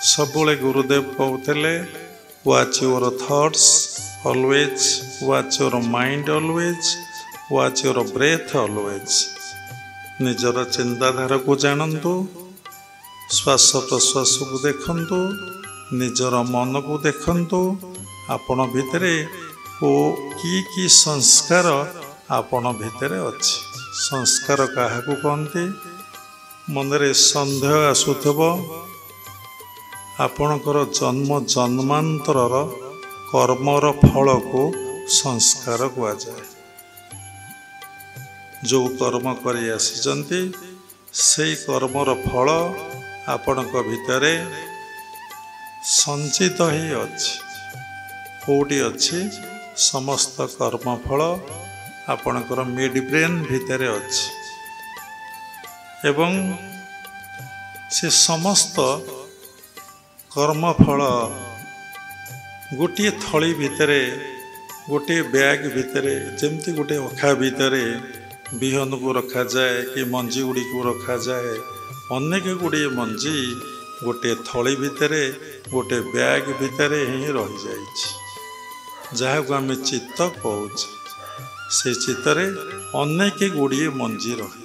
सबुले गुरुदेव कहते watch your thoughts always, watch your mind always, watch your breath always. निजर चिंताधारा को जानतु, श्वास प्रश्वास को देखंतु, निजर मन को देखंतु। आपण भितरे ओ की संस्कार आपण भितरे अच्छी। संस्कार क्या कहते? मनरे सन्देह आसुथबो आपणकर जन्म जन्मांतरर कर्मर फल को संस्कार कुआ जाए। जो कर्म करी आसिचंती से कर्मर फल आपणक भितरे संचित ही अच्छी। कोटी अच्छी? समस्त कर्म फल आपणकर मिड ब्रेन भितरे अच्छी एवं से समस्त कर्मफल गोटे थली भितरे, गोटे बैग भितरे, जमती गोटे अखा भितरे बिहन को रखा जाए कि मंजी गुड़ी को रखा जाए, अनेक गुड़िए मंजी गोटे थली भितरे, गोटे बैग भितरे ही रही जाइछि। जहाँ को आम चित्त कहूँ, से चित्तरे अनेक गुड़िए मंजी रही।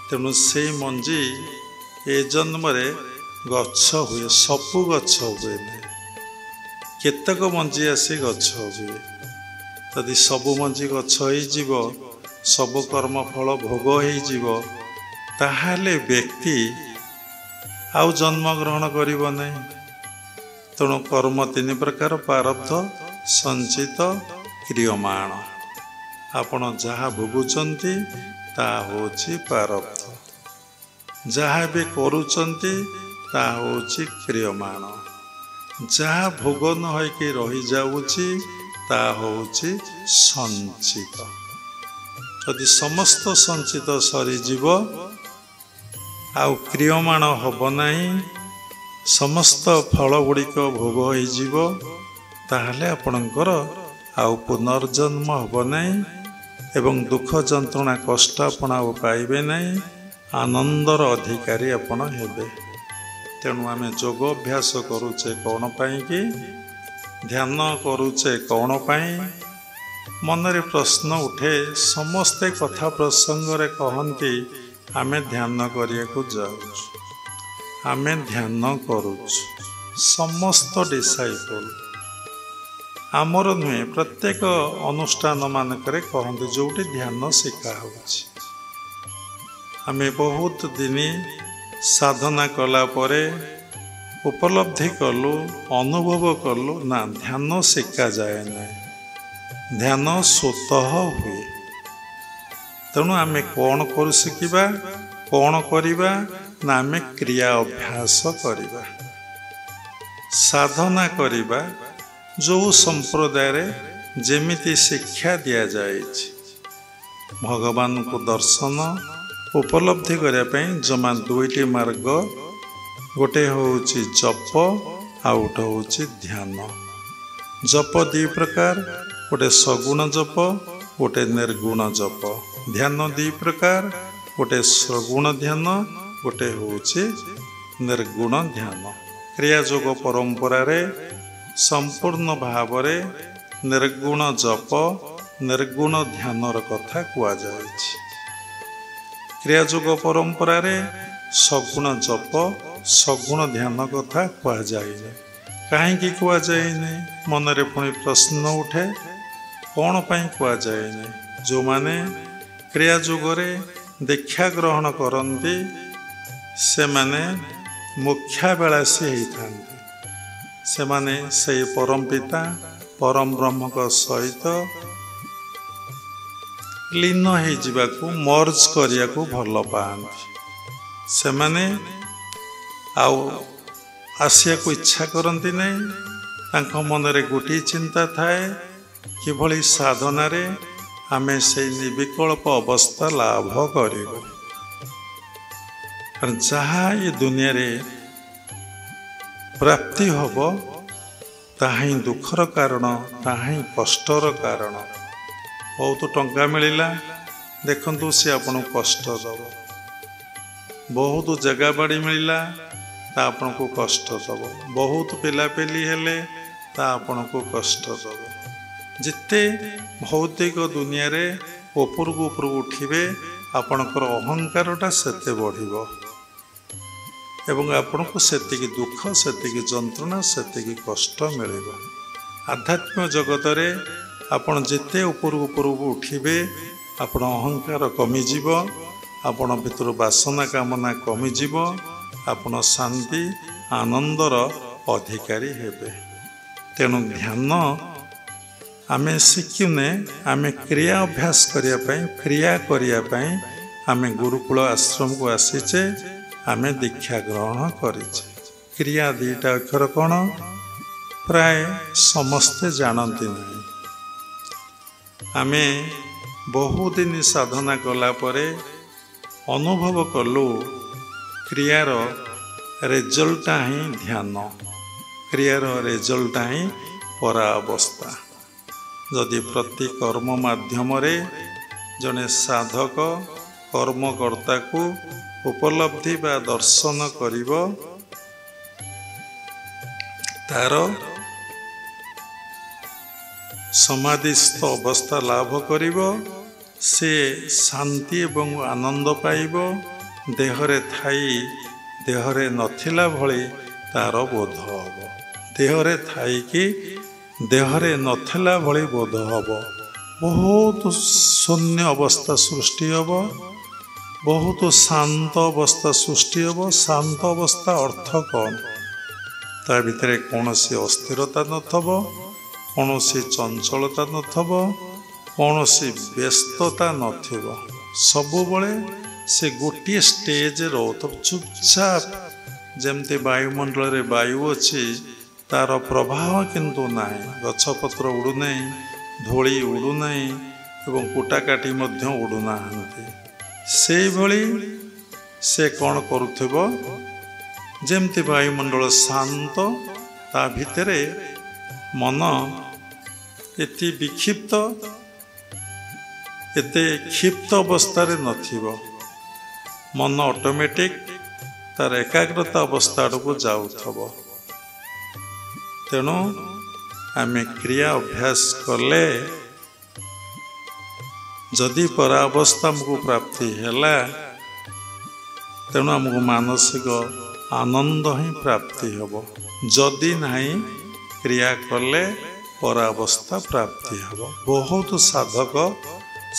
तेणु से मंजी ए जन्म गछ हुए, सबू गछ हुए नहीं, केतक मंजी आसी गछ हुए। यदि सबू मंजी गछ हो, सबू कर्म फल भोग हो, ताहाले व्यक्ति आउ जन्म ग्रहण करिब नहीं। तेणु कर्म तीन प्रकार, प्रारब्ध, संचित, क्रियमाण। आपण जहाँ भोगुचंती ता होची प्रारब्ध, जहाँ भी करुचंती ता होची क्रियमाण, जहाँ भोग न होइके रही जाउची ता होची संचित। यदि समस्त संचित सरी जीव आउ क्रियमाण हब नहीं, समस्त फल गुड़िक भोग हो जीव, ताहले आपणकर आउ पुनर्जन्म हब नहीं एवं दुख जंत्रणा कष्ट आपण आउ पाइबे नहीं, आनंदर अधिकारी आपण हेबे। तेणु आम योग अभ्यास करुचे कौन पाई कि? ध्यान करुचे कौन पाई? मनरे प्रश्न उठे, समस्ते कथा प्रसंग रे कहंती आमे ध्यान करिया को जाउछु, आमे ध्यान करुछु। समस्त डिसाइपल आमर नुहे, प्रत्येक अनुष्ठान मानक कहते जोटी ध्यान शिखा होछि। आमे बहुत दिन साधना कला परे उपलब्धि कलु, अनुभव कलु ना ध्यान शिखा जाए ना, ध्यान स्वतः हुए। तेणु आमे कौन करू शिखिबा, कौन करिबा ना आमे क्रिया अभ्यास करिबा, साधना करिबा। जो संप्रदाय रे जेमिति शिक्षा दिया जाए, भगवान को दर्शन उपलब्धि करने ପାଇଁ जमा दुईटी मार्ग, गोटे होउची जप आ गोटे होउची ध्यान। जप दी प्रकार, गोटे सगुण जप, गोटे निर्गुण जप। ध्यान दी प्रकार, गोटे सगुण ध्यान, गोटे होउची निर्गुण ध्यान। क्रिया योग परंपरा रे संपूर्ण भाव निर्गुण जप, निर्गुण ध्यानर कथा कुआ जायछि। क्रिया योग परंपरा रे सगुण जप, सगुण ध्यान कथा कुआ जाइने। कहीं कुआ जाइने? मनरे पुणी प्रश्न उठे, कौन पाई कुआ जाइने? जो माने क्रिया योगरे दीक्षा ग्रहण करती से माने मुख्याबेलासी होता, से माने से परम पिता परम ब्रह्म को सहित लीन हो जावाकू, मर्ज करिया को भल पाती। से माने आउ आसिया को इच्छा करती नहीं, तांको मनरे गोटे चिंता थाए किभली साधना रे आमे से निर्विकल्प अवस्था लाभ करिबो। जहाँ ये दुनिया रे प्राप्ति हब ताही दुखर कारण, ताही कष्टर कारण। बहुत टंका मिलला देखंतु से आपन कष्ट दब, बहुत जगह बाड़ी मिलला ତା ଆପଣଙ୍କୁ କଷ୍ଟ ଦେବ। ବହୁତ ପିଲାପିଲି ହେଲେ ତା ଆପଣଙ୍କୁ କଷ୍ଟ ଦେବ। ଯେତେ ଭୌତିକ ଦୁନିଆରେ ଉପରକୁ ଉଠିବେ ଆପଣଙ୍କର ଅହଙ୍କାରଟା ସେତେ ବଢ଼ିବ ଏବଂ ଆପଣଙ୍କୁ ସେତିକି ଦୁଃଖ, ସେତିକି ଯନ୍ତ୍ରଣା, ସେତିକି କଷ୍ଟ ମିଳିବ। ଆଧ୍ୟାତ୍ମିକ ଜଗତରେ ଆପଣ ଯେତେ ଉପରକୁ ଉଠିବେ ଆପଣ ଅହଙ୍କାର କମିଯିବ, ଆପଣ ଭିତରୁ ବାସନା କାମନା କମିଯିବ, ଆପଣ ଶାନ୍ତି ଆନନ୍ଦର ଅଧିକାରୀ ହେବେ। ତେଣୁ ଧ୍ୟାନ ଆମେ ଶିଖୁନେ, ଆମେ କ୍ରିୟା ଅଭ୍ୟାସ କରିବା ପାଇଁ ଆମେ ଗୁରୁକୁଳ ଆଶ୍ରମକୁ ଆସିଛେ, ଆମେ ଦୀକ୍ଷା ଗ୍ରହଣ କରିଛେ। କ୍ରିୟା ଦୁଇଟା ଅକ୍ଷର କ'ଣ ପ୍ରାୟ ସମସ୍ତେ ଜାଣନ୍ତି ନାହିଁ। ଆମେ ବହୁଦିନ ସାଧନା କଲା ପରେ ଅନୁଭବ କଲୁ କ୍ରିୟାର ରେଜଲ୍ଟଟା ହିଁ ଧ୍ୟାନ, କ୍ରିୟାର ରେଜଲ୍ଟଟା ହିଁ ପରାବସ୍ଥା। ଯଦି ପ୍ରତି କର୍ମ ମାଧ୍ୟମରେ ଜଣେ ସାଧକ କର୍ମକର୍ତ୍ତାକୁ ଉପଲବ୍ଧି ବା ଦର୍ଶନ କରିବ, ତାର ସମାଧିସ୍ଥ ଅବସ୍ଥା ଲାଭ କରିବ, ସେ ଶାନ୍ତି ଏବଂ ଆନନ୍ଦ ପାଇବ, ଦେହରେ ଥାଇ ଦେହରେ ନଥିଲା ଭଳି ତାର ବୋଧ ହେବ। ଦେହରେ ଥାଇକି ଦେହରେ ନଥିଲା ଭଳି ବୋଧ ହେବ। ବହୁତ ଶୂନ୍ୟ ଅବସ୍ଥା ସୃଷ୍ଟି ହେବ, ବହୁତ ଶାନ୍ତ ଅବସ୍ଥା ସୃଷ୍ଟି ହେବ। ଶାନ୍ତ ଅବସ୍ଥା ଅର୍ଥ କ'ଣ? ତା ଭିତରେ କୌଣସି ଅସ୍ଥିରତା ନଥିବ, କୌଣସି ଚଞ୍ଚଳତା ନଥିବ, କୌଣସି ବ୍ୟସ୍ତତା ନଥିବ। ସବୁବେଳେ ସେ ଗୋଟିଏ ଷ୍ଟେଜରେ ରହୁଥିବ, ଚୁପଚାପ। ଯେମିତି ବାୟୁମଣ୍ଡଳରେ ବାୟୁ ଅଛି, ତାର ପ୍ରଭାବ କିନ୍ତୁ ନାହିଁ। ଗଛପତ୍ର ଉଡ଼ୁନାହିଁ, ଧୂଳି ଉଡ଼ୁନାହିଁ ଏବଂ କୁଟାକାଟି ମଧ୍ୟ ଉଡ଼ୁନାହାନ୍ତି। ସେଇଭଳି ସେ କ'ଣ କରୁଥିବ, ଯେମିତି ବାୟୁମଣ୍ଡଳ ଶାନ୍ତ, ତା ଭିତରେ ମନ ଏତେ ବିକ୍ଷିପ୍ତ, ଏତେ କ୍ଷିପ୍ତ ଅବସ୍ଥାରେ ନଥିବ। ମନ ଅଟୋମେଟିକ୍ ତାର ଏକାଗ୍ରତା ଅବସ୍ଥା ଆଡ଼କୁ ଯାଉଥିବ। ତେଣୁ ଆମେ କ୍ରିୟା ଅଭ୍ୟାସ କଲେ ଯଦି ପରାବସ୍ଥା ଆମକୁ ପ୍ରାପ୍ତି ହେଲା, ତେଣୁ ଆମକୁ ମାନସିକ ଆନନ୍ଦ ହିଁ ପ୍ରାପ୍ତି ହେବ। ଯଦି ନାହିଁ, କ୍ରିୟା କଲେ ପରାବସ୍ଥା ପ୍ରାପ୍ତି ହେବ। ବହୁତ ସାଧକ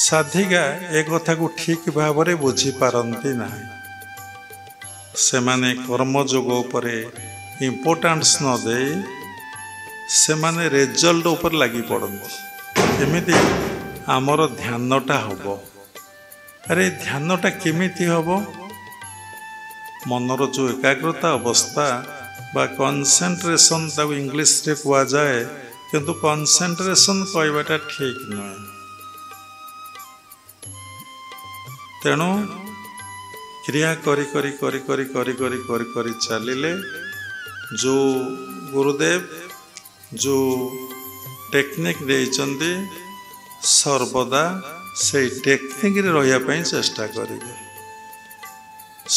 ସାଧିକା ଏ କଥାକୁ ଠିକ୍ ଭାବରେ ବୁଝିପାରନ୍ତି ନାହିଁ। ସେମାନେ କର୍ମଯୋଗ ଉପରେ ଇମ୍ପୋର୍ଟାନ୍ସ ନ ଦେଇ ସେମାନେ ରେଜଲ୍ଟ ଉପରେ ଲାଗି ପଡ଼ନ୍ତି। କେମିତି ଆମର ଧ୍ୟାନଟା ହେବ? ଆରେ ଧ୍ୟାନଟା କେମିତି ହେବ? ମନର ଯେଉଁ ଏକାଗ୍ରତା ଅବସ୍ଥା ବା କନସେଣ୍ଟ୍ରେସନ୍, ତାକୁ ଇଂଲିଶରେ କୁହାଯାଏ, କିନ୍ତୁ କନସେଣ୍ଟ୍ରେସନ୍ କହିବାଟା ଠିକ୍ ନୁହେଁ। ତେଣୁ କ୍ରିୟା କରି କରି କରି କରି କରି କରି କରି କରି ଚାଲିଲେ ଯେଉଁ ଗୁରୁଦେବ ଯେଉଁ ଟେକ୍ନିକ୍ ଦେଇଛନ୍ତି, ସର୍ବଦା ସେଇ ଟେକ୍ନିକ୍ରେ ରହିବା ପାଇଁ ଚେଷ୍ଟା କରିବେ।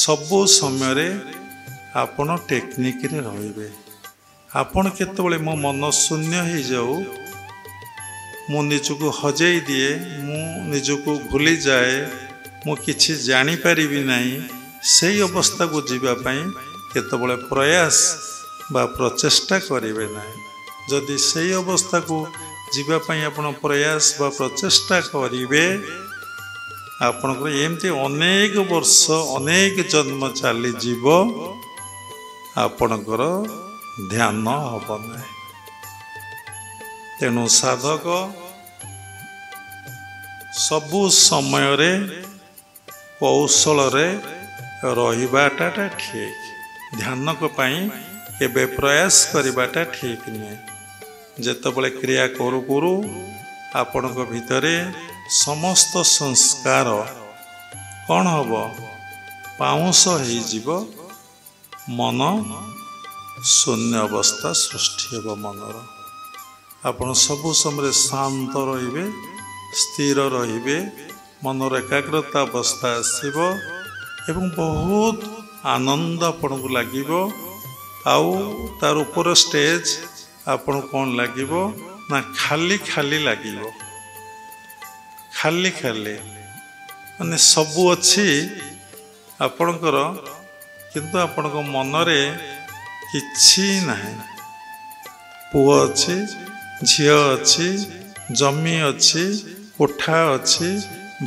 ସବୁ ସମୟରେ ଆପଣ ଟେକ୍ନିକ୍ରେ ରହିବେ। ଆପଣ କେତେବେଳେ ମୋ ମନ ଶୂନ୍ୟ ହେଇଯାଉ, ମୁଁ ନିଜକୁ ହଜେଇ ଦିଏ, ମୁଁ ନିଜକୁ ଭୁଲିଯାଏ, ମୁଁ କିଛି ଜାଣିପାରିବି ନାହିଁ, ସେଇ ଅବସ୍ଥାକୁ ଯିବା ପାଇଁ କେତେବେଳେ ପ୍ରୟାସ ବା ପ୍ରଚେଷ୍ଟା କରିବେ ନାହିଁ। ଯଦି ସେଇ ଅବସ୍ଥାକୁ ଯିବା ପାଇଁ ଆପଣ ପ୍ରୟାସ ବା ପ୍ରଚେଷ୍ଟା କରିବେ, ଆପଣଙ୍କର ଏମିତି ଅନେକ ବର୍ଷ, ଅନେକ ଜନ୍ମ ଚାଲିଯିବ, ଆପଣଙ୍କର ଧ୍ୟାନ ହେବ ନାହିଁ। ତେଣୁ ସାଧକ ସବୁ ସମୟରେ କୌଶଳରେ ରହିବାଟା ଠିକ୍। ଧ୍ୟାନ ପାଇଁ କେବେ ପ୍ରୟାସ କରିବାଟା ଠିକ୍ ନୁହେଁ। ଯେତେବେଳେ କ୍ରିୟା କରୁ କରୁ ଆପଣଙ୍କ ଭିତରେ ସମସ୍ତ ସଂସ୍କାର କ'ଣ ହେବ? ପାଉଁଶ ହେଇଯିବ, ମନ ଶୂନ୍ୟ ଅବସ୍ଥା ସୃଷ୍ଟି ହେବ ମନର। ଆପଣ ସବୁ ସମୟରେ ଶାନ୍ତ ରହିବେ, ସ୍ଥିର ରହିବେ, ମନର ଏକାଗ୍ରତା ଅବସ୍ଥା ଆସିବ ଏବଂ ବହୁତ ଆନନ୍ଦ ଆପଣଙ୍କୁ ଲାଗିବ। आउ तार ऊपर स्टेज आपण कौन लगे ना खाली खाली लगे खाली खाली माने सबू अच्छी आपणकर किंतु आपण मनरे किछि नाही पुआ अच्छी झियो अच्छी जमी अच्छी कोठा अच्छी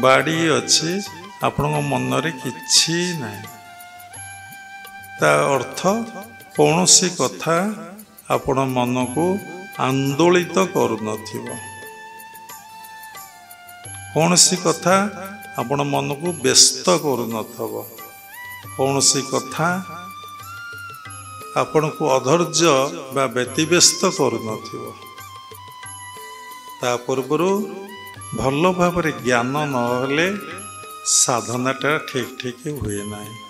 बाड़ी अच्छी आपण मनरे किछि नाही ता अर्थ कौन सी कथा आपण मन को आंदोलित करू नथिबो कौन सी कथा आपण मन को व्यस्त करू नथबो कौन सी कथा आपण को अधैर्य बा व्यतिव्यस्त करू नथिबो ता पूर्वरु भल भाव ज्ञान न हेले साधनाटा ठीक ठीक हुए नहीं।